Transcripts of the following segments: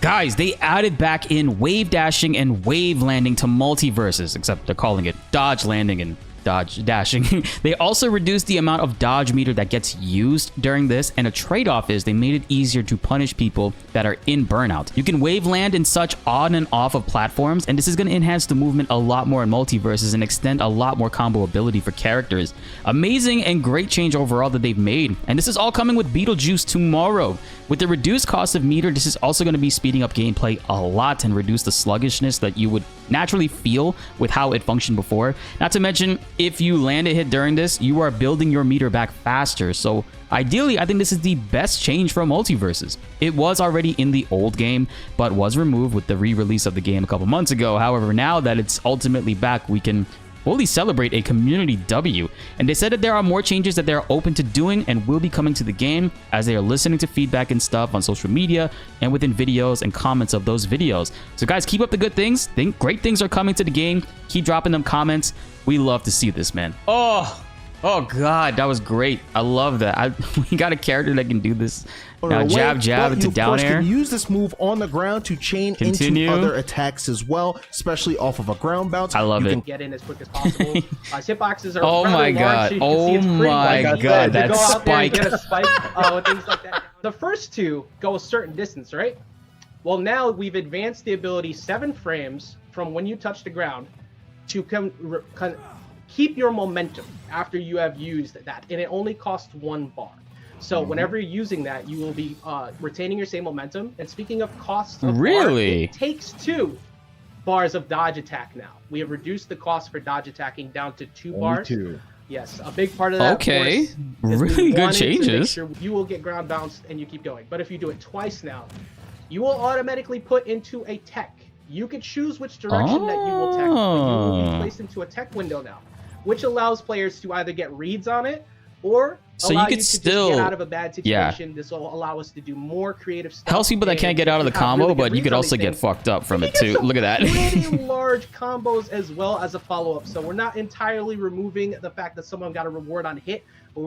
Guys, they added back in wave dashing and wave landing to MultiVersus, except they're calling it dodge landing and dodge dashing. They also reduced the amount of dodge meter that gets used during this, and a trade-off is they made it easier to punish people that are in burnout. You can wave land and such on and off of platforms, and this is going to enhance the movement a lot more in MultiVersus and extend a lot more combo ability for characters. Amazing and great change overall that they've made, and this is all coming with Beetlejuice tomorrow. With the reduced cost of meter, this is also going to be speeding up gameplay a lot and reduce the sluggishness that you would naturally feel with how it functioned before. Not to mention, if you land a hit during this, you are building your meter back faster. So ideally, I think this is the best change from MultiVersus. It was already in the old game, but was removed with the re-release of the game a couple months ago. However, now that it's ultimately back, we can fully celebrate a community W. And they said that there are more changes that they're open to doing and will be coming to the game as they are listening to feedback and stuff on social media and within videos and comments of those videos. So guys, keep up the good things. Think great things are coming to the game. Keep dropping them comments. We love to see this, man. Oh God, that was great. I love that. We got a character that can do this. Now jab, jab into down air. You can use this move on the ground to chain into other attacks as well, especially off of a ground bounce. I love it. You can get in as quick as possible. Hitboxes are oh my God. Large, oh my God. That spike. Get a spike things like that. The first two go a certain distance, right? Well, now we've advanced the ability 7 frames from when you touch the ground to keep your momentum after you have used that, and it only costs 1 bar. So whenever you're using that, you will be retaining your same momentum. And speaking of costs of bar, it takes 2 bars of dodge attack now. We have reduced the cost for dodge attacking down to 2 bars. 2. Yes, a big part of that. Okay, really good changes. Sure you will get ground bounced and you keep going. But if you do it twice now, you will automatically put into a tech. You can choose which direction that you will tech. But you will be placed into a tech window now, which allows players to either get reads on it or allow you to still get out of a bad situation. This will allow us to do more creative stuff. Helps people that can't get out of the combo, really, but you could also get fucked up from it too. Look at that. Pretty large combos as well as a follow-up. So we're not entirely removing the fact that someone got a reward on hit.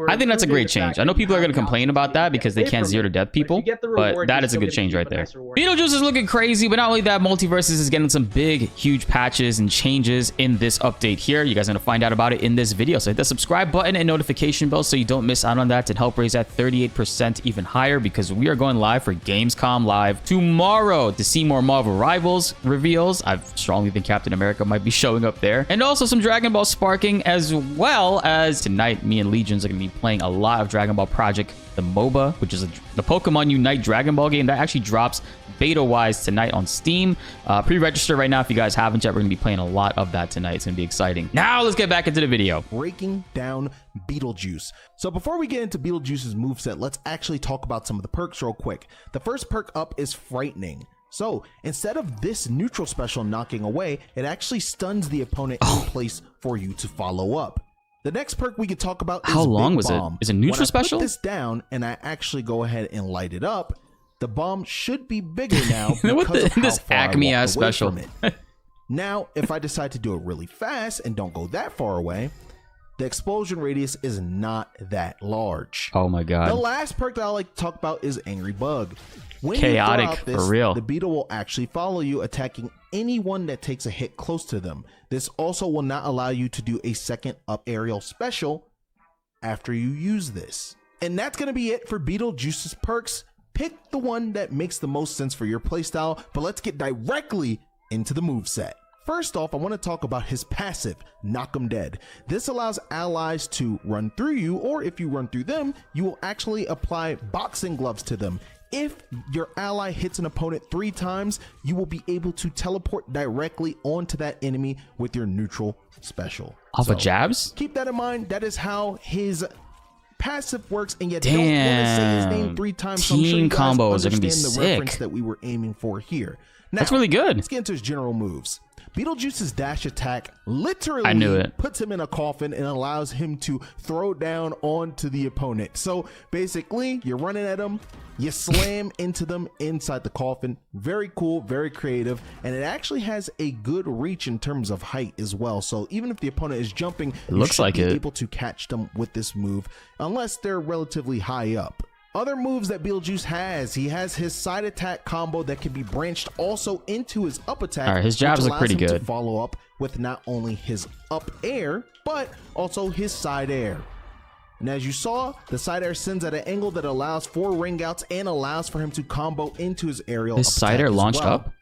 I think that's a great change. I know people are going to complain about that because they can't zero to death people, but that is a good change right there. Beetlejuice is looking crazy, but not only that, MultiVersus is getting some big, huge patches and changes in this update here. You guys are going to find out about it in this video. So hit the subscribe button and notification bell so you don't miss out on that, to help raise that 38% even higher, because we are going live for Gamescom Live tomorrow to see more Marvel Rivals reveals. I strongly think Captain America might be showing up there, and also some Dragon Ball sparking, as well as tonight me and Legions are going to be playing a lot of Dragon Ball Project, the MOBA, which is the Pokemon Unite Dragon Ball game that actually drops beta-wise tonight on Steam. Pre-register right now if you guys haven't yet. We're going to be playing a lot of that tonight. It's going to be exciting. Now let's get back into the video. Breaking down Beetlejuice. So before we get into Beetlejuice's moveset, let's actually talk about some of the perks real quick. The first perk up is Frightening. So instead of this neutral special knocking away, it actually stuns the opponent in place for you to follow up. The next perk we could talk about is How long was Bomb. it? Is it neutral special? When I put this down and I actually go ahead and light it up, the bomb should be bigger now because of how far Acme I ass walked away special. from it. Now, if I decide to do it really fast and don't go that far away, the explosion radius is not that large. Oh my God. The last perk that I like to talk about is Angry Bug. When Chaotic, you throw out this, for real. The beetle will actually follow you, attacking anyone that takes a hit close to them. This also will not allow you to do a second up aerial special after you use this. And that's going to be it for Beetlejuice's perks. Pick the one that makes the most sense for your playstyle, but let's get directly into the moveset. First off, I want to talk about his passive, Knock 'em Dead. This allows allies to run through you, or if you run through them, you will actually apply boxing gloves to them. If your ally hits an opponent 3 times, you will be able to teleport directly onto that enemy with your neutral special. Off of jabs? Keep that in mind. That is how his passive works, and yet don't want to say his name 3 times. So I'm sure you guys combos are gonna be understand the reference sick. that we were aiming for here. Now, That's really good. Let's get into his general moves. Beetlejuice's dash attack literally puts him in a coffin and allows him to throw down onto the opponent. So basically, you're running at him, you slam into them inside the coffin. Very cool, very creative, and it actually has a good reach in terms of height as well. So even if the opponent is jumping, you should be able to catch them with this move, unless they're relatively high up. Other moves that Beetlejuice has, he has his side attack combo that can be branched also into his up attack. All right, his jabs look pretty good. To follow up with not only his up air, but also his side air. And as you saw, the side air sends at an angle that allows for ring outs and allows for him to combo into his aerial. His side air launched up.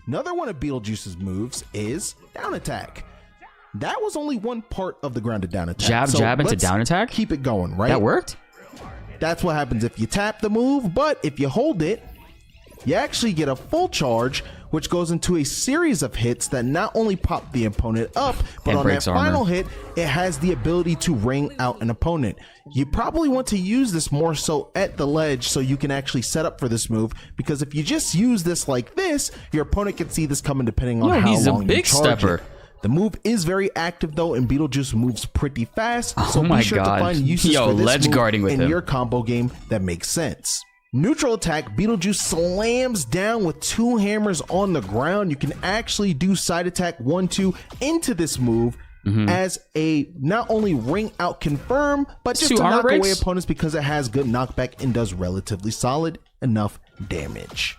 Another one of Beetlejuice's moves is down attack. That was only one part of the grounded down attack. Jab into down attack? Keep it going, right? That worked? That's what happens if you tap the move, but if you hold it, you actually get a full charge, which goes into a series of hits that not only pop the opponent up, but on that final hit, it has the ability to ring out an opponent. You probably want to use this more so at the ledge so you can actually set up for this move, because if you just use this like this, your opponent can see this coming depending on how long you charge it. The move is very active though, and Beetlejuice moves pretty fast, so be sure to find uses for this move in your combo game that makes sense. Neutral attack, Beetlejuice slams down with two hammers on the ground. You can actually do side attack 1-2 into this move as a not only ring out confirm, but just to knock away opponents because it has good knockback and does relatively solid enough damage.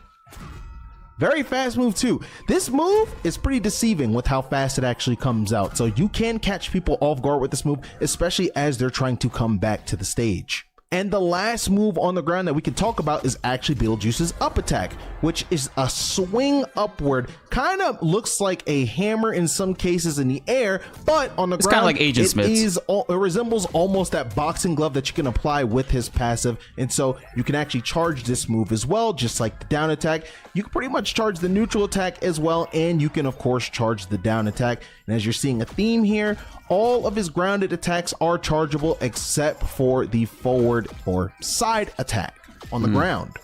Very fast move too. This move is pretty deceiving with how fast it actually comes out. So you can catch people off guard with this move, especially as they're trying to come back to the stage. And the last move on the ground that we can talk about is actually Beetlejuice's up attack, which is a swing upward. Kind of looks like a hammer in some cases in the air, but on the ground, kind of like Agent Smith's. It resembles almost that boxing glove that you can apply with his passive. And so you can actually charge this move as well, just like the down attack. You can pretty much charge the neutral attack as well, and you can of course charge the down attack. And as you're seeing a theme here, all of his grounded attacks are chargeable except for the forward or side attack on the ground.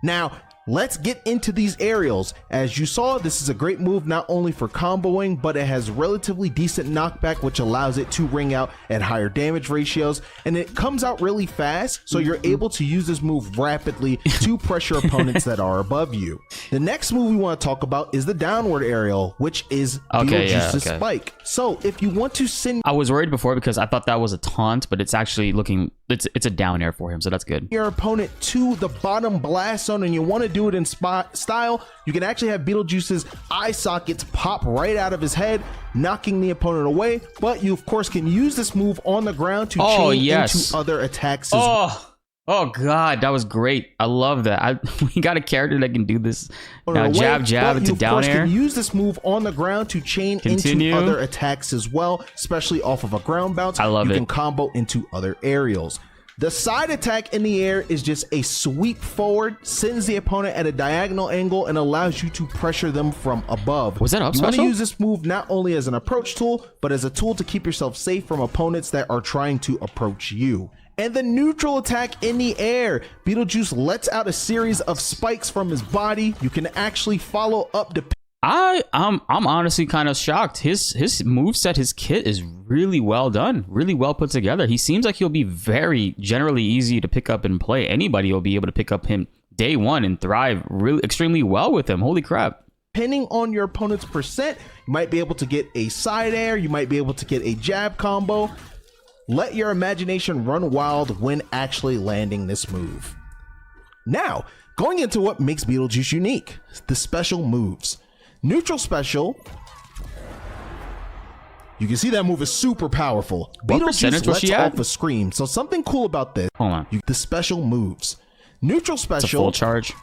Now, let's get into these aerials. As you saw, this is a great move not only for comboing, but it has relatively decent knockback, which allows it to ring out at higher damage ratios, and it comes out really fast, so you're able to use this move rapidly to pressure opponents that are above you. The next move we want to talk about is the downward aerial, which is Beetlejuice's spike. So if you want to send... I was worried before because I thought that was a taunt, but it's actually looking... It's a down air for him, so that's good. Your opponent to the bottom blast zone, and you want to do it in style, you can actually have Beetlejuice's eye sockets pop right out of his head, knocking the opponent away, but you of course can use this move on the ground to chain into other attacks as well. Oh god, that was great. I love that. We got a character that can do this. Now jab into down air. You can use this move on the ground to chain into other attacks as well, especially off of a ground bounce. I love it. You can combo into other aerials. The side attack in the air is just a sweep forward, sends the opponent at a diagonal angle, and allows you to pressure them from above. Was that up special? You want to use this move not only as an approach tool, but as a tool to keep yourself safe from opponents that are trying to approach you. And the neutral attack in the air. Beetlejuice lets out a series of spikes from his body. You can actually follow up the... I'm honestly kind of shocked. His moveset, his kit is really well done, really well put together. He seems like he'll be very generally easy to pick up and play. Anybody will be able to pick up him day one and thrive really extremely well with him. Holy crap. Depending on your opponent's percent, you might be able to get a side air, you might be able to get a jab combo. Let your imagination run wild when actually landing this move. Now, going into what makes Beetlejuice unique, the special moves. Neutral special, you can see that move is super powerful. What percentage was she at? Off a scream. So something cool about this. Hold on. The special moves. Neutral special. It's a full charge.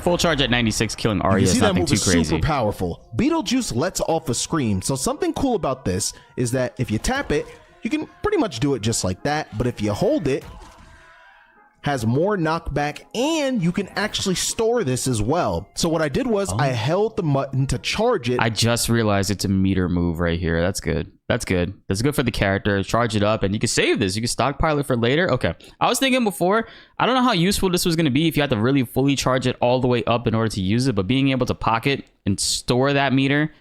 Full charge at 96, killing Arya is nothing too crazy. Super powerful. Beetlejuice lets off a scream. So something cool about this is that if you tap it, you can pretty much do it just like that, but if you hold it, has more knockback, and you can actually store this as well. So what I did was I held the button to charge it. I just realized it's a meter move right here. That's good. That's good. That's good for the character. Charge it up, and you can save this. You can stockpile it for later. Okay. I was thinking before, I don't know how useful this was going to be if you had to really fully charge it all the way up in order to use it, but being able to pocket and store that meter,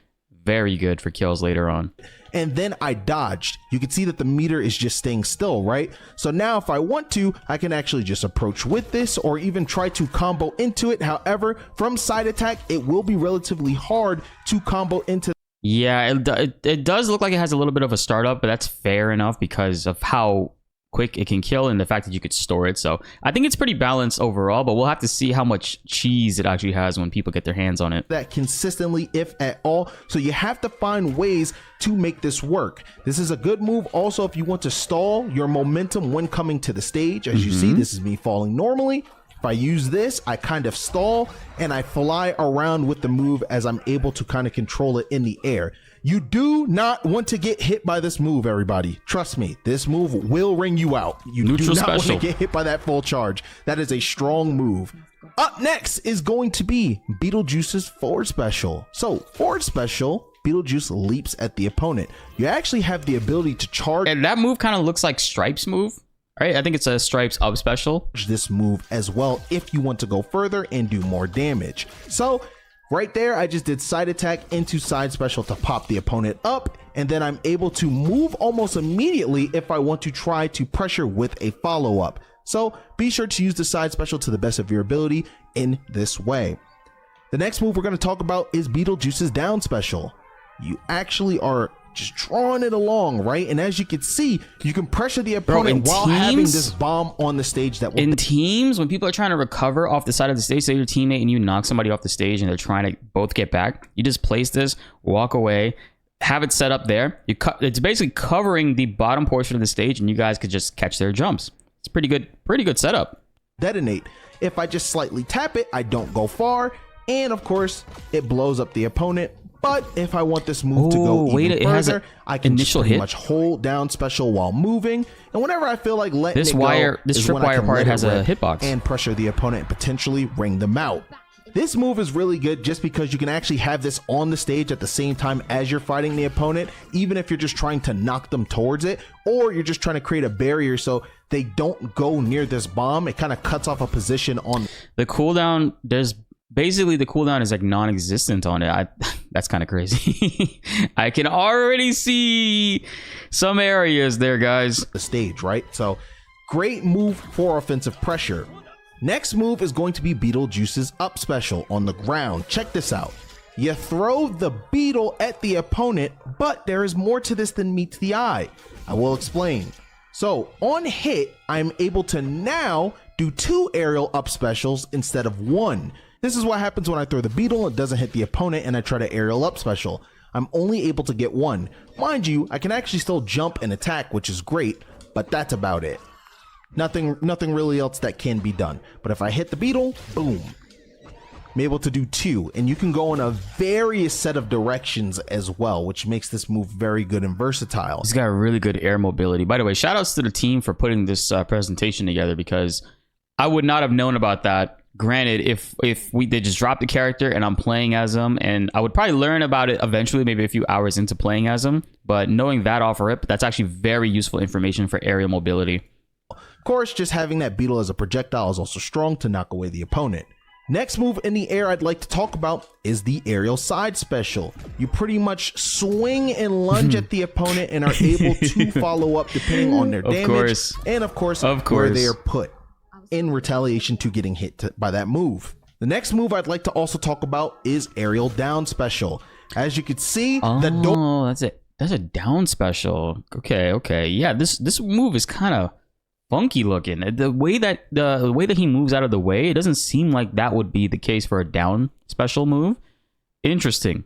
very good for kills later on. And then I dodged. You can see that the meter is just staying still, right? So now if I want to, I can actually just approach with this or even try to combo into it. However, from side attack, it will be relatively hard to combo into. Yeah, it does look like it has a little bit of a startup, but that's fair enough because of how quick it can kill and the fact that you could store it. So I think it's pretty balanced overall, but we'll have to see how much cheese it actually has when people get their hands on it. That consistently, if at all. So you have to find ways to make this work. This is a good move also if you want to stall your momentum when coming to the stage. As you see, this is me falling normally. If I use this, I kind of stall and I fly around with the move as I'm able to kind of control it in the air. You do not want to get hit by this move, everybody. Trust me, this move will ring you out. You Neutral do not special. want to get hit by that full charge. That is a strong move. Up next is going to be Beetlejuice's forward special. So forward special, Beetlejuice leaps at the opponent. You actually have the ability to charge. And that move kind of looks like Stripe's move, right? I think it's a Stripes up special. This move as well if you want to go further and do more damage. So right there, I just did side attack into side special to pop the opponent up, and then I'm able to move almost immediately if I want to try to pressure with a follow-up. So be sure to use the side special to the best of your ability in this way. The next move we're going to talk about is Beetlejuice's down special. You actually are just drawing it along, right? And as you can see, you can pressure the opponent while having this bomb on the stage. That will in teams, when people are trying to recover off the side of the stage, say your teammate and you knock somebody off the stage and they're trying to both get back, you just place this, walk away, have it set up there. It's basically covering the bottom portion of the stage, and you guys could just catch their jumps. It's pretty good setup. Detonate. If I just slightly tap it, I don't go far, and of course, it blows up the opponent. But if I want this move to go even further, I can just pretty much hold down special while moving. And whenever I feel like letting it go, this tripwire part has a hitbox. And pressure the opponent and potentially ring them out. This move is really good just because you can actually have this on the stage at the same time as you're fighting the opponent, even if you're just trying to knock them towards it, or you're just trying to create a barrier so they don't go near this bomb. It kind of cuts off a position on the cooldown. Basically, the cooldown is like non-existent on it. That's kind of crazy. I can already see some areas there, guys. The stage, right? So great move for offensive pressure. Next move is going to be Beetlejuice's up special on the ground. Check this out. You throw the beetle at the opponent, but there is more to this than meets the eye. I will explain. So on hit, I'm able to now do 2 aerial up specials instead of 1. This is what happens when I throw the beetle, it doesn't hit the opponent, and I try to aerial up special. I'm only able to get 1. Mind you, I can actually still jump and attack, which is great, but that's about it. Nothing really else that can be done. But if I hit the beetle, boom. I'm able to do 2, and you can go in a various set of directions as well, which makes this move very good and versatile. He's got really good air mobility. By the way, shout outs to the team for putting this presentation together, because I would not have known about that. Granted, if they just drop the character and I'm playing as them, and I would probably learn about it eventually, maybe a few hours into playing as them, but knowing that off rip, that's actually very useful information for aerial mobility. Of course, just having that beetle as a projectile is also strong to knock away the opponent. Next move in the air I'd like to talk about is the aerial side special. You pretty much swing and lunge at the opponent and are able to follow up depending on their damage and of course where they are put in retaliation to getting hit by that move. The next move I'd like to also talk about is aerial down special. As you can see, that's it. That's a down special. Okay. Yeah, this move is kind of funky looking. The way that he moves out of the way, it doesn't seem like that would be the case for a down special move. Interesting.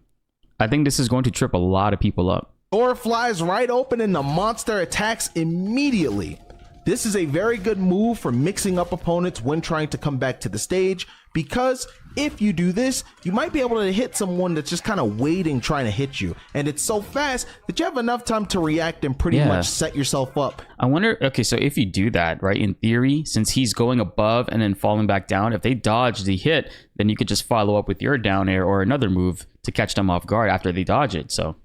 I think this is going to trip a lot of people up. Door flies right open and the monster attacks immediately. This is a very good move for mixing up opponents when trying to come back to the stage, because if you do this, you might be able to hit someone that's just kind of waiting trying to hit you, and it's so fast that you have enough time to react and pretty much set yourself up. I wonder, okay, so if you do that, right, in theory, since he's going above and then falling back down, if they dodge the hit, then you could just follow up with your down air or another move to catch them off guard after they dodge it. So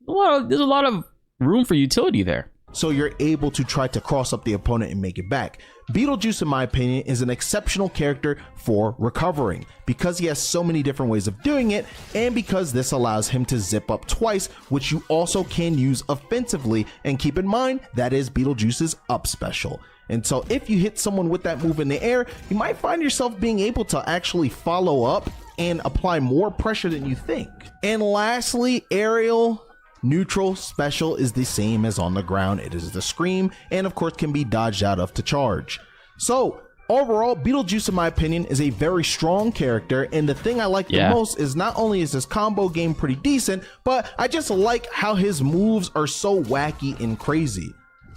there's a lot of room for utility there. So you're able to try to cross up the opponent and make it back. Beetlejuice, in my opinion, is an exceptional character for recovering because he has so many different ways of doing it, and because this allows him to zip up twice, which you also can use offensively. And keep in mind, that is Beetlejuice's up special. And so if you hit someone with that move in the air, you might find yourself being able to actually follow up and apply more pressure than you think. And lastly, aerial Neutral special is the same as on the ground. It is the scream, and of course can be dodged out of to charge. So overall, Beetlejuice, in my opinion, is a very strong character, and the thing I like the most is not only is his combo game pretty decent, but I just like how his moves are so wacky and crazy.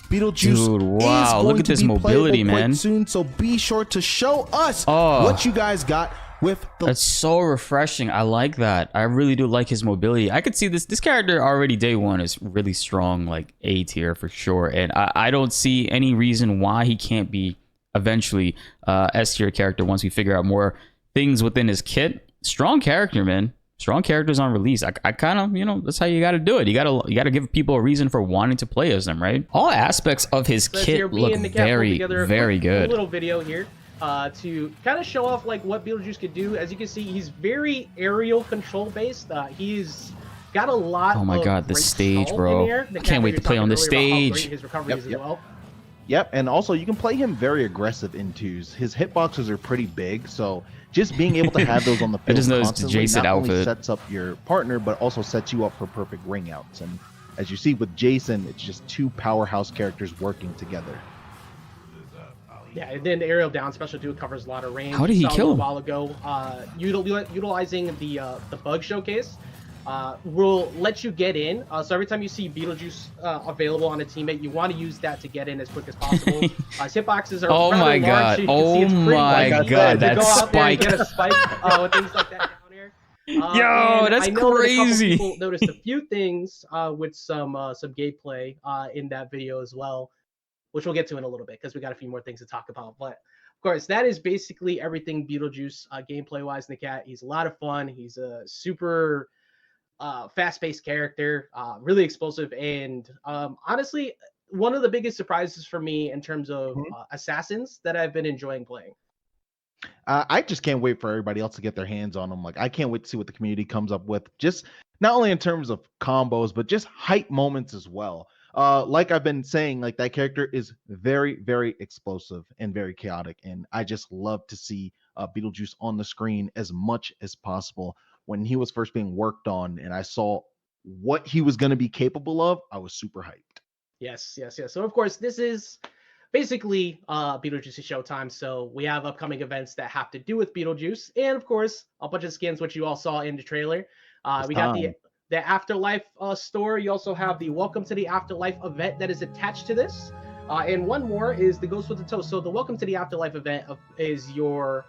Beetlejuice Dude, wow, is going look at to this be mobility, playable man. quite soon, so be sure to show us what you guys got with the... That's so refreshing. I like that. I really do like his mobility. I could see this character already day one is really strong, like A tier for sure, and I don't see any reason why he can't be eventually S tier character once we figure out more things within his kit. Strong character, man. Strong characters on release. I kind of, you know, that's how you got to do it. You got to give people a reason for wanting to play as them, right? All aspects of his kit look very, very good. A little video here to kind of show off like what Beetlejuice could do. As you can see, he's very aerial control based. He's got a lot. Oh my god, this stage, bro! I can't wait to play on this stage. His recoveries as well. Yep, and also you can play him very aggressive in twos. His hitboxes are pretty big, so just being able to have those on the field constantly Jason not only outfit sets up your partner, but also sets you up for perfect ring outs. And as you see with Jason, it's just two powerhouse characters working together. Yeah, and then the aerial down special too covers a lot of range. How did he kill him? A while ago, utilizing the bug showcase. Will let you get in. So every time you see Beetlejuice available on a teammate, you want to use that to get in as quick as possible. His hitboxes are oh my god! Oh my god! That spike! Get a spike things like that down here. Yo, that's crazy. People noticed a few things with some gameplay in that video as well, which we'll get to in a little bit because we got a few more things to talk about. But of course, that is basically everything Beetlejuice gameplay-wise in the cat. He's a lot of fun. He's a super fast-paced character, really explosive, and honestly, one of the biggest surprises for me in terms of assassins that I've been enjoying playing. I just can't wait for everybody else to get their hands on them. Like, I can't wait to see what the community comes up with, just not only in terms of combos, but just hype moments as well. Like I've been saying, like that character is very, very explosive and very chaotic, and I just love to see Beetlejuice on the screen as much as possible. When he was first being worked on and I saw what he was going to be capable of, I was super hyped. Yes. So of course, this is basically Beetlejuice Showtime. So we have upcoming events that have to do with Beetlejuice, and of course, a bunch of skins which you all saw in the trailer. We got the Afterlife store. You also have the Welcome to the Afterlife event that is attached to this. And one more is the Ghost with the Toast. So the Welcome to the Afterlife event is your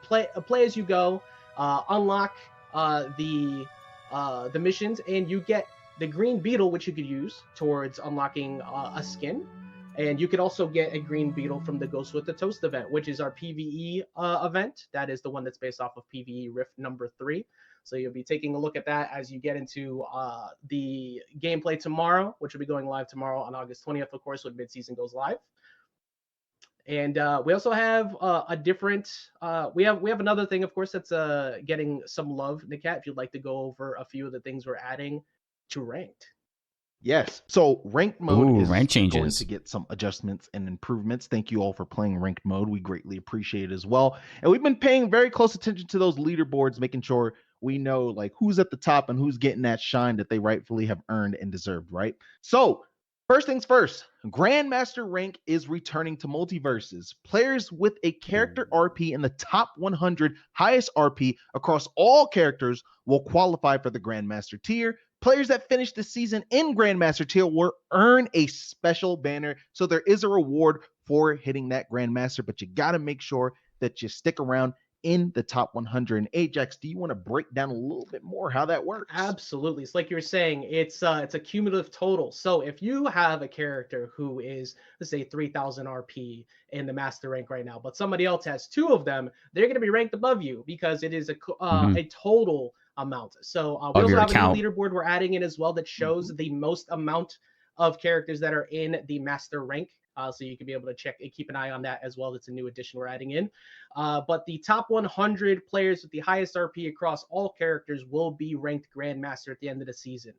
play as you go, unlock the missions, and you get the green beetle, which you could use towards unlocking a skin. And you could also get a green beetle from the Ghost with the Toast event, which is our PvE event. That is the one that's based off of PvE Rift number 3. So you'll be taking a look at that as you get into the gameplay tomorrow, which will be going live tomorrow on August 20th, of course, when mid-season goes live. And we also have a different we have another thing, of course, that's getting some love in the cat. If you'd like to go over a few of the things we're adding to ranked. Yes. So ranked mode is rank changes. going to get some adjustments and improvements. Thank you all for playing ranked mode. We greatly appreciate it as well. And we've been paying very close attention to those leaderboards, making sure we know like who's at the top and who's getting that shine that they rightfully have earned and deserved, right? So first things first, Grandmaster rank is returning to MultiVersus. Players with a character RP in the top 100 highest RP across all characters will qualify for the Grandmaster tier. Players that finish the season in Grandmaster tier will earn a special banner. So there is a reward for hitting that Grandmaster, but you got to make sure that you stick around in the top 100. And Ajax, do you want to break down a little bit more how that works? Absolutely. It's like you were saying, it's a cumulative total. So if you have a character who is, let's say, 3,000 RP in the master rank right now, but somebody else has 2 of them, they're going to be ranked above you because it is a total amount. So we also have a new leaderboard we're adding in as well that shows the most amount of characters that are in the master rank. So you can be able to check and keep an eye on that as well. That's a new addition we're adding in. But the top 100 players with the highest RP across all characters will be ranked Grandmaster at the end of the season.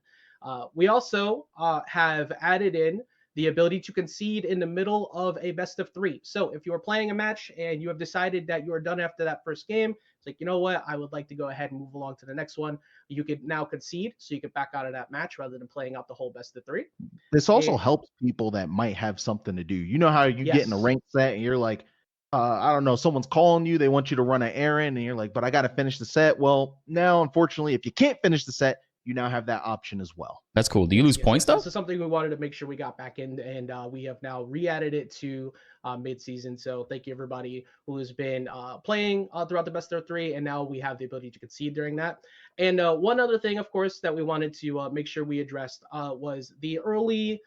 We also have added in the ability to concede in the middle of a best of 3. So if you are playing a match and you have decided that you are done after that first game, It's like, you know what? I would like to go ahead and move along to the next one. You could now concede, so you could back out of that match rather than playing out the whole best of 3. This also And helps people that might have something to do. You know how you get in a yes, ranked set and you're like, I don't know, someone's calling you, they want you to run an errand, and you're like, but I got to finish the set. Well, now, unfortunately, if you can't finish the set, you now have that option as well. That's cool. Do you lose points though? This is something we wanted to make sure we got back in, and we have now re-added it to mid-season. So thank you everybody who has been playing throughout the best of 3, and now we have the ability to concede during that. And one other thing, of course, that we wanted to make sure we addressed was the early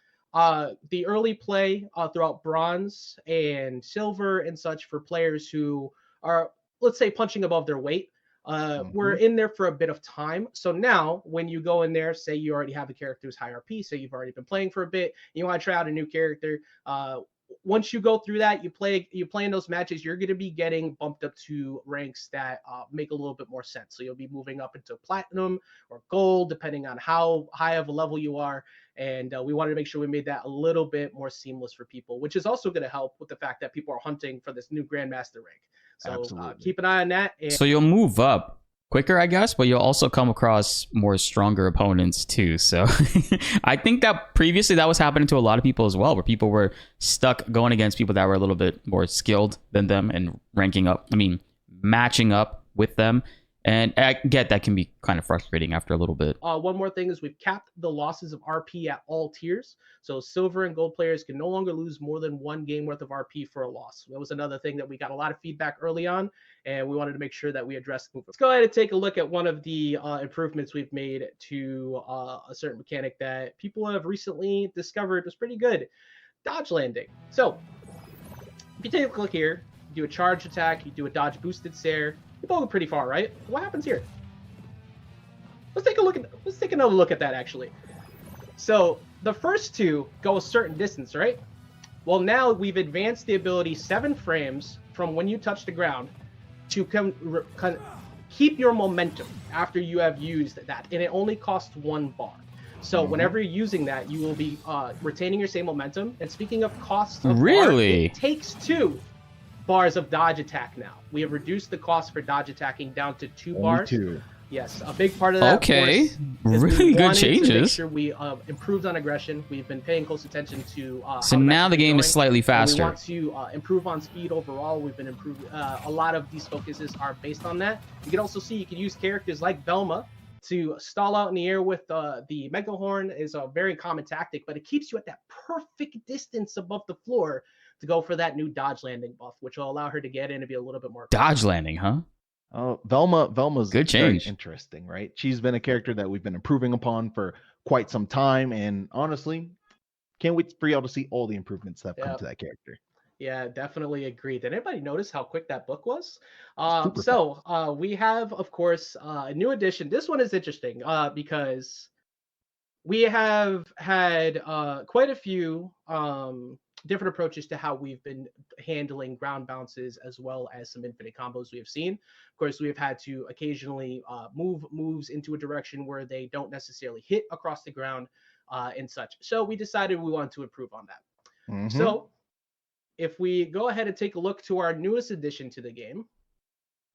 play throughout bronze and silver and such for players who are, let's say, punching above their weight. We're in there for a bit of time. So now when you go in there, say you already have a character who's high RP, so you've already been playing for a bit, you want to try out a new character. Once you go through that, you play in those matches, you're going to be getting bumped up to ranks that make a little bit more sense. So you'll be moving up into platinum or gold, depending on how high of a level you are. And we wanted to make sure we made that a little bit more seamless for people, which is also going to help with the fact that people are hunting for this new Grandmaster rank. So keep an eye on that. So you'll move up quicker, I guess, but you'll also come across more stronger opponents too. So I think that previously that was happening to a lot of people as well, where people were stuck going against people that were a little bit more skilled than them and matching up with them. And I get that can be kind of frustrating after a little bit. One more thing is we've capped the losses of RP at all tiers. So silver and gold players can no longer lose more than 1 game worth of RP for a loss. That was another thing that we got a lot of feedback early on, and we wanted to make sure that we addressed. Let's go ahead and take a look at one of the improvements we've made to a certain mechanic that people have recently discovered was pretty good. Dodge landing. So if you take a look here, you do a charge attack, you do a dodge boosted stare. You both go pretty far, right? What happens here? Let's take another look at that actually. So the first 2 go a certain distance, right? Well, now we've advanced the ability 7 frames from when you touch the ground to keep your momentum after you have used that, and it only costs 1 bar. So whenever you're using that, you will be retaining your same momentum. And speaking of costs, it takes 2 bars of dodge attack now. We have reduced the cost for dodge attacking down to 2 bars. 2. Yes, a big part of that. Okay, really good changes. To make sure we improved on aggression. We've been paying close attention to. So now the game is slightly faster. We want to improve on speed overall. We've been improving. A lot of these focuses are based on that. You can also see you can use characters like Velma to stall out in the air with the Mega Horn is a very common tactic, but it keeps you at that perfect distance above the floor to go for that new dodge landing buff, which will allow her to get in and be a little bit more dodge landing, huh? Oh, Velma's good change. Very interesting, right? She's been a character that we've been improving upon for quite some time, and honestly, can't wait for y'all to see all the improvements that have come to that character. Yeah, definitely agree. Did anybody notice how quick that book was? We have, of course, a new edition. This one is interesting because we have had quite a few different approaches to how we've been handling ground bounces as well as some infinite combos we have seen. Of course, we have had to occasionally move moves into a direction where they don't necessarily hit across the ground and such. So we decided we wanted to improve on that. So if we go ahead and take a look to our newest addition to the game,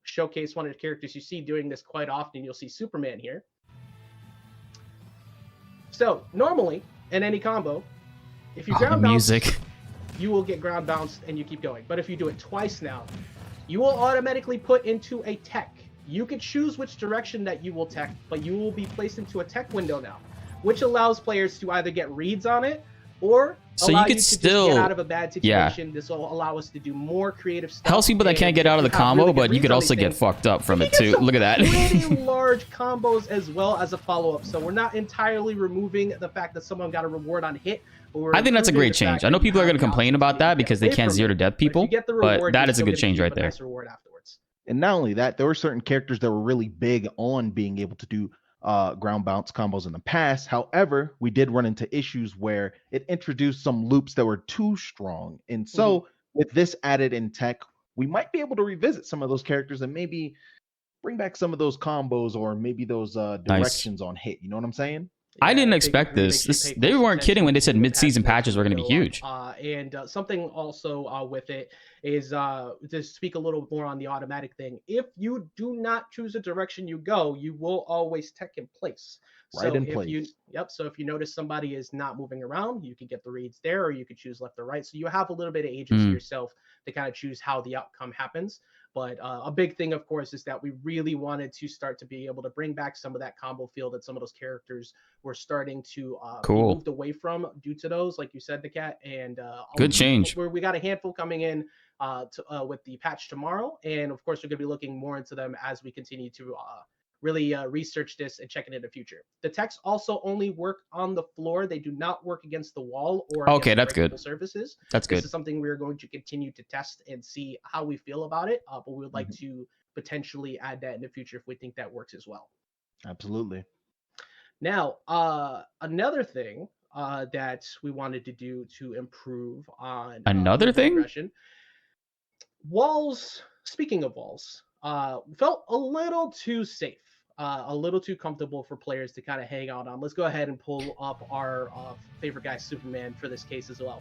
showcase one of the characters you see doing this quite often, you'll see Superman here. So normally in any combo, if you ground bounce, you will get ground bounced and you keep going. But if you do it twice now, you will automatically put into a tech. You can choose which direction that you will tech, but you will be placed into a tech window now, which allows players to either get reads on it or allow you to still get out of a bad situation. Yeah. This will allow us to do more creative stuff. Helps people that can't get out of the combo, really but you could also get fucked up from it too. Look at that. Pretty large combos as well as a follow-up. So we're not entirely removing the fact that someone got a reward on hit. I think that's a great change. I know people are going to complain about that because they can't zero to death people, but that is a good change right there. And not only that, there were certain characters that were really big on being able to do ground bounce combos in the past. However, we did run into issues where it introduced some loops that were too strong. And so with this added in tech, we might be able to revisit some of those characters and maybe bring back some of those combos or maybe those directions on hit. You know what I'm saying? I didn't Big expect agree. this. They should pay They close weren't kidding attention when they to said the mid-season patches patches were as going we to be go huge. up. And something also with it is to speak a little more on the automatic thing. If you do not choose a direction you go, you will always tech in place. Right So in if place. you so if you notice somebody is not moving around, you can get the reads there, or you could choose left or right. So you have a little bit of agency Mm. yourself to kind of choose how the outcome happens. But a big thing, of course, is that we really wanted to start to be able to bring back some of that combo feel that some of those characters were starting to be Cool. moved away from due to those, like you said, the cat. And Good change. we got a handful coming in with the patch tomorrow, and of course, we're going to be looking more into them as we continue to really research this and check it in the future. The techs also only work on the floor; they do not work against the wall or Okay, against that's breakable good. surfaces. That's This good. is something we're going to continue to test and see how we feel about it. But we would like to potentially add that in the future if we think that works as well. Absolutely. Now, another thing that we wanted to do to improve on Another movement thing? progression, walls. Speaking of walls, felt a little too safe, a little too comfortable for players to kind of hang out on. Let's go ahead and pull up our favorite guy, Superman, for this case as well.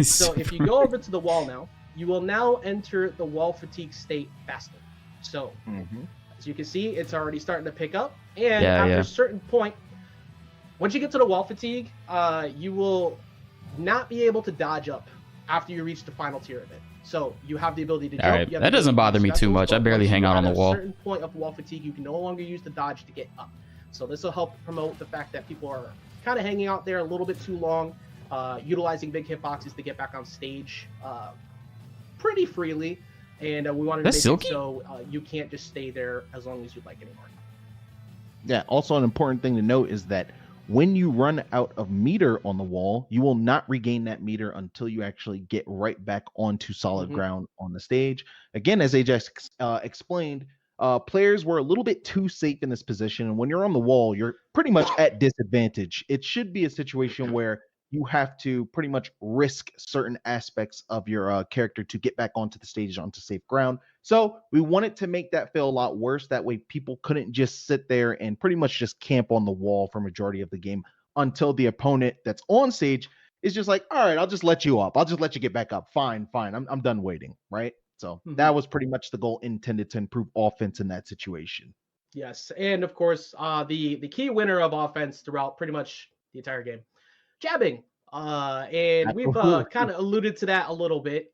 So if you go over to the wall now, you will now enter the wall fatigue state faster. So as you can see, it's already starting to pick up, and after a certain point, once you get to the wall fatigue, you will not be able to dodge up after you reach the final tier of it. So you have the ability to jump. All right, that doesn't bother me too much. I barely hang out on the wall. At a certain point of wall fatigue, you can no longer use the dodge to get up. So this will help promote the fact that people are kind of hanging out there a little bit too long, utilizing big hitboxes to get back on stage pretty freely. And we wanted to make it so you can't just stay there as long as you'd like anymore. Yeah, also an important thing to note is that when you run out of meter on the wall, you will not regain that meter until you actually get right back onto solid ground on the stage. Again, as Ajax explained, players were a little bit too safe in this position. And when you're on the wall, you're pretty much at disadvantage. It should be a situation where you have to pretty much risk certain aspects of your character to get back onto the stage, onto safe ground. So we wanted to make that feel a lot worse. That way people couldn't just sit there and pretty much just camp on the wall for majority of the game until the opponent that's on stage is just like, all right, I'll just let you up. I'll just let you get back up. Fine. I'm done waiting, right? So that was pretty much the goal, intended to improve offense in that situation. Yes, and of course, the key winner of offense throughout pretty much the entire game, jabbing. And we've kind of alluded to that a little bit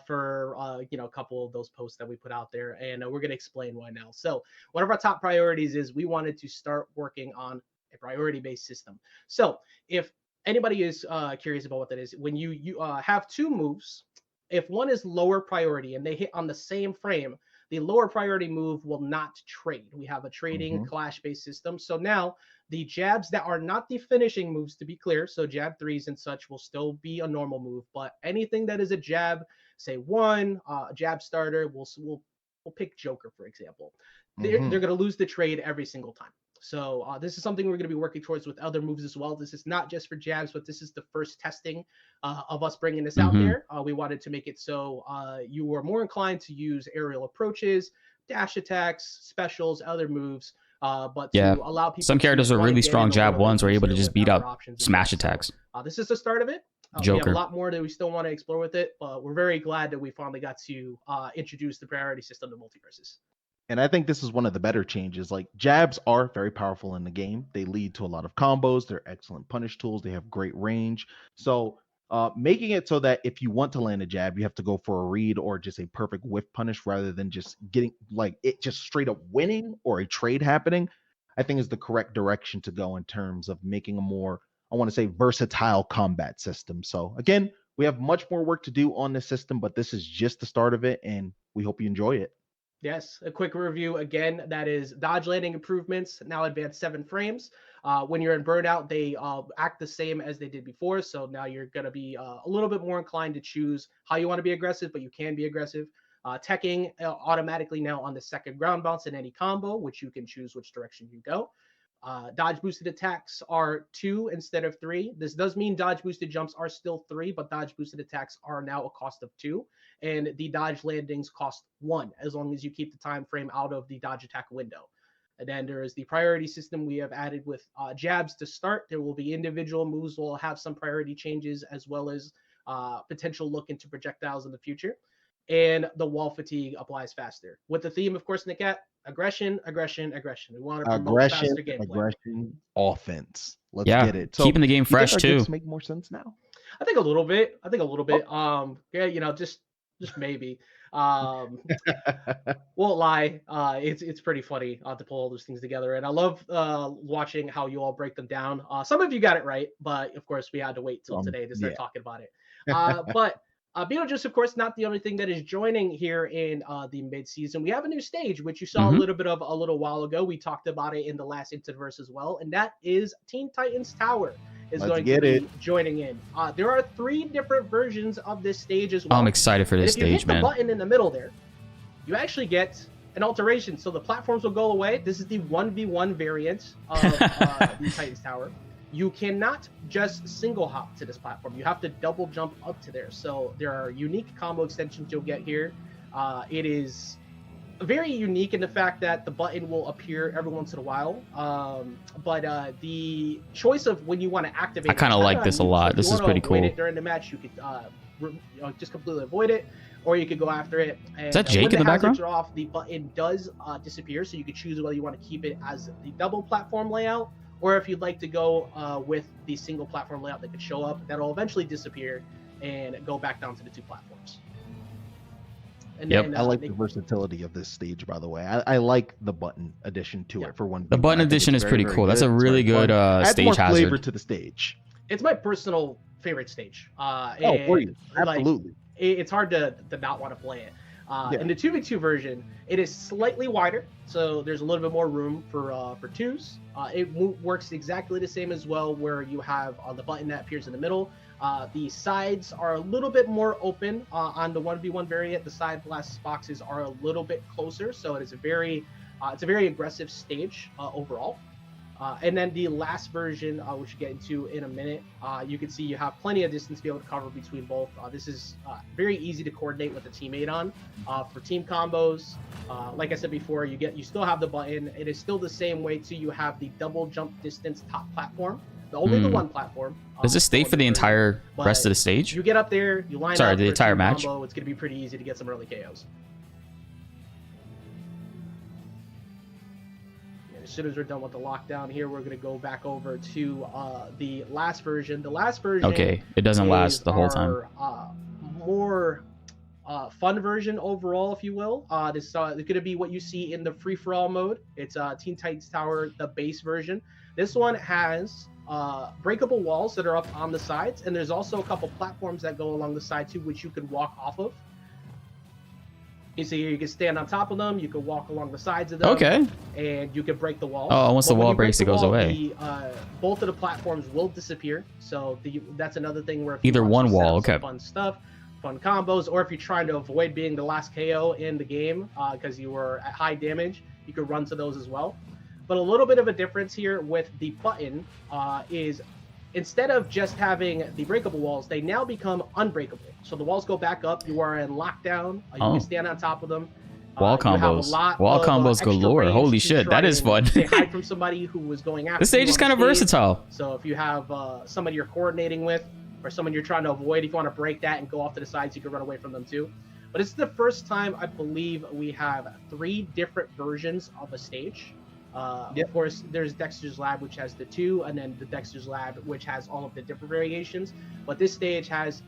for a couple of those posts that we put out there, and we're going to explain why now. So one of our top priorities is we wanted to start working on a priority-based system. So if anybody is curious about what that is, when you have two moves, if one is lower priority and they hit on the same frame, the lower priority move will not trade. We have a trading clash-based system. So now the jabs that are not the finishing moves, to be clear, so jab threes and such will still be a normal move, but anything that is a jab, say one, jab starter, we'll pick Joker, for example. They're going to lose the trade every single time. So this is something we're going to be working towards with other moves as well. This is not just for jabs, but this is the first testing of us bringing this out there. We wanted to make it so you were more inclined to use aerial approaches, dash attacks, specials, other moves, but to allow people. Some characters are really strong jab ones are able to just beat up smash attacks. This is the start of it. We have a lot more that we still want to explore with it, but we're very glad that we finally got to introduce the priority system to MultiVersus. And I think this is one of the better changes. Like, jabs are very powerful in the game. They lead to a lot of combos. They're excellent punish tools. They have great range. So making it so that if you want to land a jab, you have to go for a read or just a perfect whiff punish rather than just getting like it just straight up winning or a trade happening, I think is the correct direction to go in terms of making a more, I want to say, versatile combat system. So again, we have much more work to do on this system, but this is just the start of it, and we hope you enjoy it. Yes, a quick review again. That is dodge landing improvements, now advanced 7 frames. When you're in burnout, they act the same as they did before. So now you're going to be a little bit more inclined to choose how you want to be aggressive, but you can be aggressive. Teching automatically now on the second ground bounce in any combo, which you can choose which direction you go. Dodge boosted attacks are 2 instead of 3. This does mean dodge boosted jumps are still 3, but dodge boosted attacks are now a cost of 2, and the dodge landings cost 1 as long as you keep the time frame out of the dodge attack window. And then there is the priority system we have added with jabs to start. There will be individual moves will have some priority changes as well as potential look into projectiles in the future. And the wall fatigue applies faster. With the theme, of course, Nikat, aggression, aggression, aggression. We want to promote faster gameplay. Aggression, offense. Let's Yeah, get it. So, keeping the game you think fresh our too. gifts make more sense now? I think a little bit. Yeah, just maybe. Won't lie. It's pretty funny to pull all those things together, and I love watching how you all break them down. Some of you got it right, but of course we had to wait till today to start talking about it. But Beetlejuice, of course, not the only thing that is joining here in the mid-season. We have a new stage, which you saw a little bit of a little while ago. We talked about it in the last MultiVersus as well, and that is Teen Titans Tower is going to be joining in. There are 3 different versions of this stage as well. I'm excited for this stage, man. If you hit the button in the middle there, you actually get an alteration. So the platforms will go away. This is the 1v1 variant of the Titans Tower. You cannot just single hop to this platform. You have to double jump up to there. So there are unique combo extensions you'll get here. It is very unique in the fact that the button will appear every once in a while. But the choice of when you want to activate, I kind of like this a lot. This is pretty cool. It during the match, you could just completely avoid it, or you could go after it. And is that Jake in the background? Off, the button does disappear, so you could choose whether you want to keep it as the double platform layout, or if you'd like to go with the single platform layout that could show up, that'll eventually disappear and go back down to the 2 platforms. And yep. then, I like the versatility of this stage, by the way. I like the button addition to it for one. The button addition is pretty cool. That's a really good stage more hazard. Flavor to the stage. It's my personal favorite stage. For you. Absolutely. It's hard to not want to play it. In the 2v2 version, it is slightly wider, so there's a little bit more room for 2s. It works exactly the same as well, where you have the button that appears in the middle. The sides are a little bit more open on the 1v1 variant. The side blast boxes are a little bit closer, so it is it's a very aggressive stage overall. And then the last version, which we'll get into in a minute, you can see you have plenty of distance to be able to cover between both. This is very easy to coordinate with a teammate on. For team combos, like I said before, you still have the button. It is still the same way too. You have the double jump distance top platform. Only the 1 platform. Does this stay for the entire rest of the stage? You get up there, you line up the entire match. Combo, it's going to be pretty easy to get some early KOs. As soon as we're done with the lockdown here, we're going to go back over to the last version. The last version. Okay, it doesn't last the whole time. More fun version overall, if you will. This is going to be what you see in the free-for-all mode. It's Teen Titans Tower, the base version. This one has breakable walls that are up on the sides, and there's also a couple platforms that go along the side too, which you can walk off of. You see, you can stand on top of them, you can walk along the sides of them, and you can break the wall. Oh, once the wall breaks, it goes away. Both of the platforms will disappear, so that's another thing where if either one wall, fun stuff, fun combos, or if you're trying to avoid being the last KO in the game because you were at high damage, you could run to those as well. But a little bit of a difference here with the button is instead of just having the breakable walls, they now become unbreakable. So the walls go back up. You are in lockdown. You can stand on top of them. Wall combos. Wall combos galore. Holy shit, that is fun. Hide from somebody who was going after. This stage is kind of versatile. So if you have somebody you're coordinating with or someone you're trying to avoid, if you want to break that and go off to the sides, you can run away from them too. But it's the first time I believe we have 3 different versions of a stage. Of course, there's Dexter's Lab, which has the 2, and then the Dexter's Lab, which has all of the different variations. But this stage has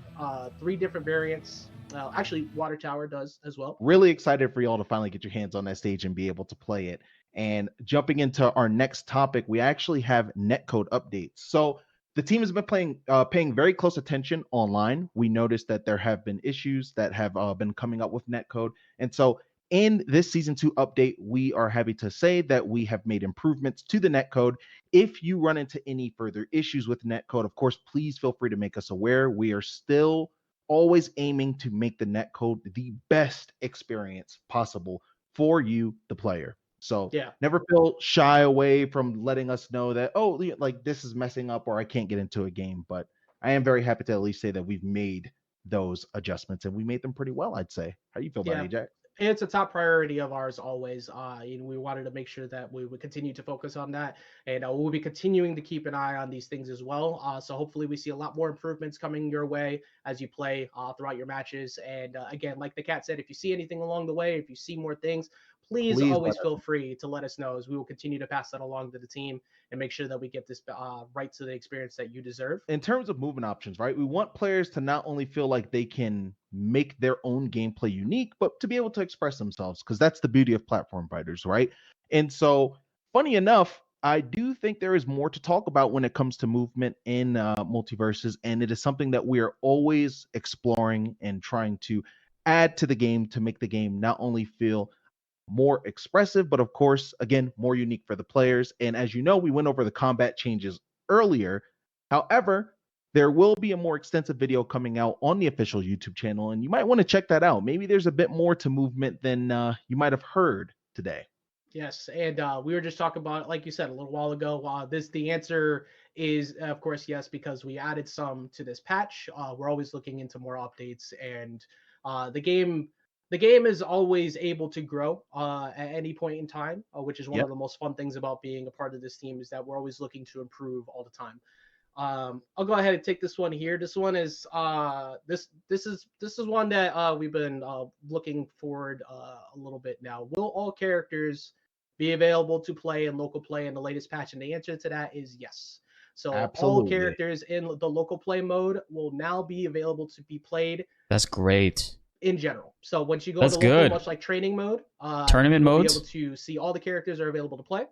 3 different variants. Actually, Water Tower does as well. Really excited for y'all to finally get your hands on that stage and be able to play it. And jumping into our next topic, we actually have netcode updates. So the team has been paying very close attention online. We noticed that there have been issues that have been coming up with netcode. And so in this Season 2 update, we are happy to say that we have made improvements to the netcode. If you run into any further issues with netcode, of course, please feel free to make us aware. We are still always aiming to make the netcode the best experience possible for you, the player. So never feel shy away from letting us know that, oh, like this is messing up or I can't get into a game. But I am very happy to at least say that we've made those adjustments and we made them pretty well, I'd say. How do you feel about it, Jack? It's a top priority of ours always. We wanted to make sure that we would continue to focus on that, and we'll be continuing to keep an eye on these things as well. So hopefully we see a lot more improvements coming your way as you play throughout your matches. And again, like the cat said, if you see anything along the way, if you see more things, please always feel free to let us know, as we will continue to pass that along to the team and make sure that we get this right to the experience that you deserve. In terms of movement options, right? We want players to not only feel like they can make their own gameplay unique, but to be able to express themselves, because that's the beauty of platform fighters, right? And so, funny enough, I do think there is more to talk about when it comes to movement in MultiVersus, and it is something that we are always exploring and trying to add to the game to make the game not only feel more expressive, but of course, again, more unique for the players. And as you know, we went over the combat changes earlier. However, there will be a more extensive video coming out on the official YouTube channel, and you might want to check that out. Maybe there's a bit more to movement than you might have heard today. Yes, and we were just talking about, like you said a little while ago, the answer is, of course, yes, because we added some to this patch. We're always looking into more updates, and the game is always able to grow at any point in time, which is one of the most fun things about being a part of this team, is that we're always looking to improve all the time. I'll go ahead and take this one here. This one is this is one that we've been looking forward a little bit now. Will all characters be available to play in local play in the latest patch? And the answer to that is yes. So all characters in the local play mode will now be available to be played. That's great. In general. So once you go That's to local, good. much like training mode, tournament you'll modes, be able to see all the characters are available to play.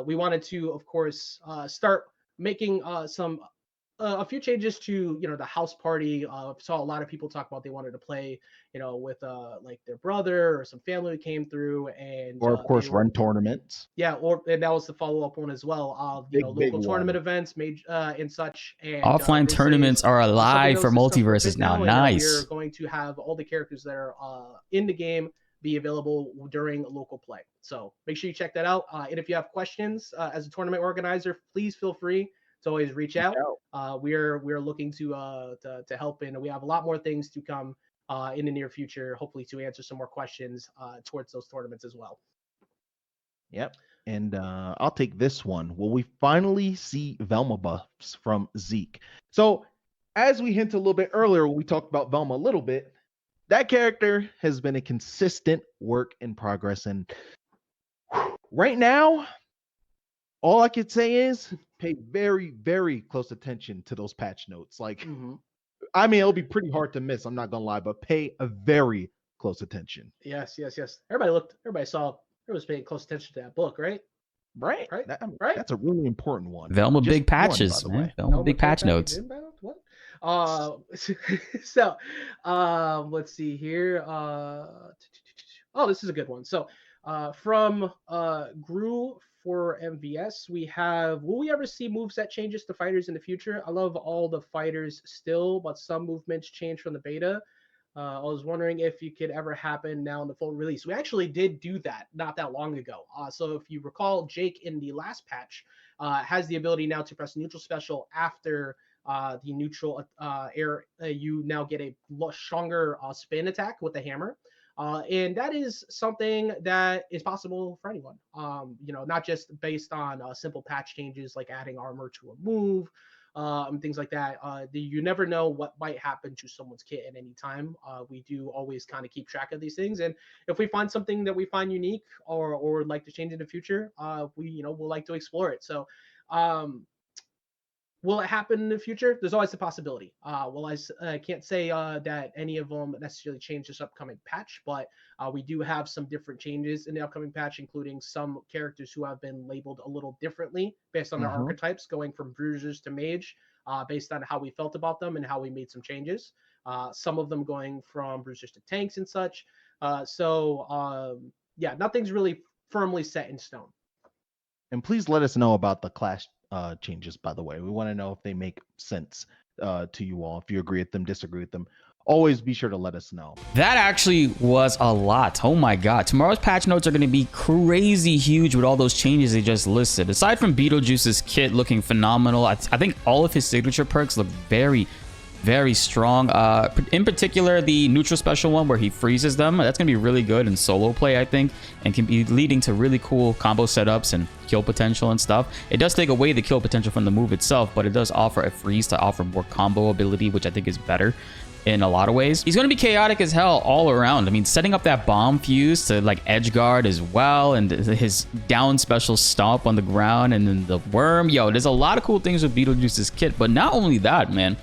We wanted to, of course, start making a few changes to the house party. Saw a lot of people talk about they wanted to play with like their brother or some family who came through, and or of course run tournaments. Yeah, and that was the follow-up one as well. Local tournament events made and such. And offline tournaments are alive for MultiVersus now. Nice. We're going to have all the characters that are in the game be available during local play. So make sure you check that out. And if you have questions as a tournament organizer, please feel free to always reach out. We're looking to help, and we have a lot more things to come in the near future, hopefully to answer some more questions towards those tournaments as well. Yep. And I'll take this one. Will we finally see Velma buffs from Zeke? So as we hinted a little bit earlier, when we talked about Velma a little bit, that character has been a consistent work in progress. And right now, all I could say is pay very, very close attention to those patch notes. Like, I mean, it'll be pretty hard to miss, I'm not going to lie, but pay a very close attention. Yes. Everybody was paying close attention to that book, right? Right. That's a really important one. Velma big patches, man. Velma big patch notes. What? So let's see here. This is a good one. So from Gru for MVS, we have, will we ever see moveset changes to fighters in the future? I love all the fighters still, but some movements change from the beta. I was wondering if it could ever happen now in the full release. We actually did do that not that long ago. So if you recall, Jake in the last patch has the ability now to press neutral special after the neutral air. You now get a stronger spin attack with the hammer. And that is something that is possible for anyone, not just based on simple patch changes like adding armor to a move, and things like that. You never know what might happen to someone's kit at any time. We do always kind of keep track of these things, and if we find something that we find unique or would like to change in the future, we'll like to explore it. So will it happen in the future? There's always the possibility. I can't say that any of them necessarily change this upcoming patch, but we do have some different changes in the upcoming patch, including some characters who have been labeled a little differently based on their archetypes, going from bruisers to mage, based on how we felt about them and how we made some changes. Some of them going from bruisers to tanks and such. Nothing's really firmly set in stone. And please let us know about the class changes, by the way. We want to know if they make sense to you all. If you agree with them, disagree with them, always be sure to let us know. That actually was a lot. Oh my god. Tomorrow's patch notes are going to be crazy huge with all those changes they just listed. Aside from Beetlejuice's kit looking phenomenal, I think all of his signature perks look very, very strong. In particular, the neutral special one where he freezes them. That's going to be really good in solo play, I think, and can be leading to really cool combo setups and kill potential and stuff. It does take away the kill potential from the move itself, but it does offer a freeze to offer more combo ability, which I think is better in a lot of ways. He's going to be chaotic as hell all around. I mean, setting up that bomb fuse to like edge guard as well, and his down special stomp on the ground, and then the worm. Yo, there's a lot of cool things with Beetlejuice's kit, but not only that, man.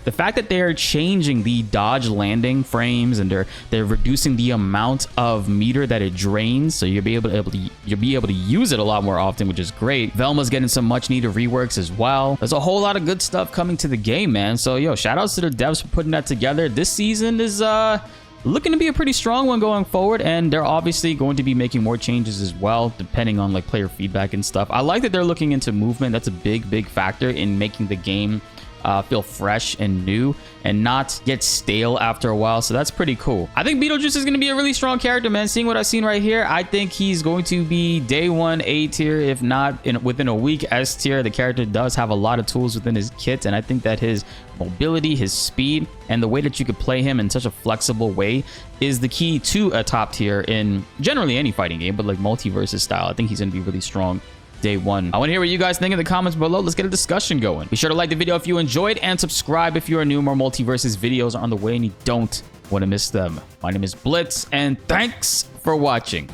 The fact that they're changing the dodge landing frames and they're reducing the amount of meter that it drains, so you'll be able to use it a lot more often, which is great. Velma's getting some much needed reworks as well. There's a whole lot of good stuff coming to the game, man. So yo, shout outs to the devs for putting that together. This season is looking to be a pretty strong one going forward, and they're obviously going to be making more changes as well, depending on like player feedback and stuff. I like that they're looking into movement. That's a big factor in making the game feel fresh and new and not get stale after a while. So that's pretty cool. I think Beetlejuice is going to be a really strong character, man. Seeing what I've seen right here, I think he's going to be day one A tier, if not within a week S tier. The character does have a lot of tools within his kit, and I think that his mobility, his speed, and the way that you could play him in such a flexible way is the key to a top tier in generally any fighting game, but like MultiVersus style. I think he's going to be really strong day one. I want to hear what you guys think in the comments below. Let's get a discussion going. Be sure to like the video if you enjoyed, and subscribe if you are new. More MultiVersus videos are on the way and you don't want to miss them. My name is BltzZ, and thanks for watching.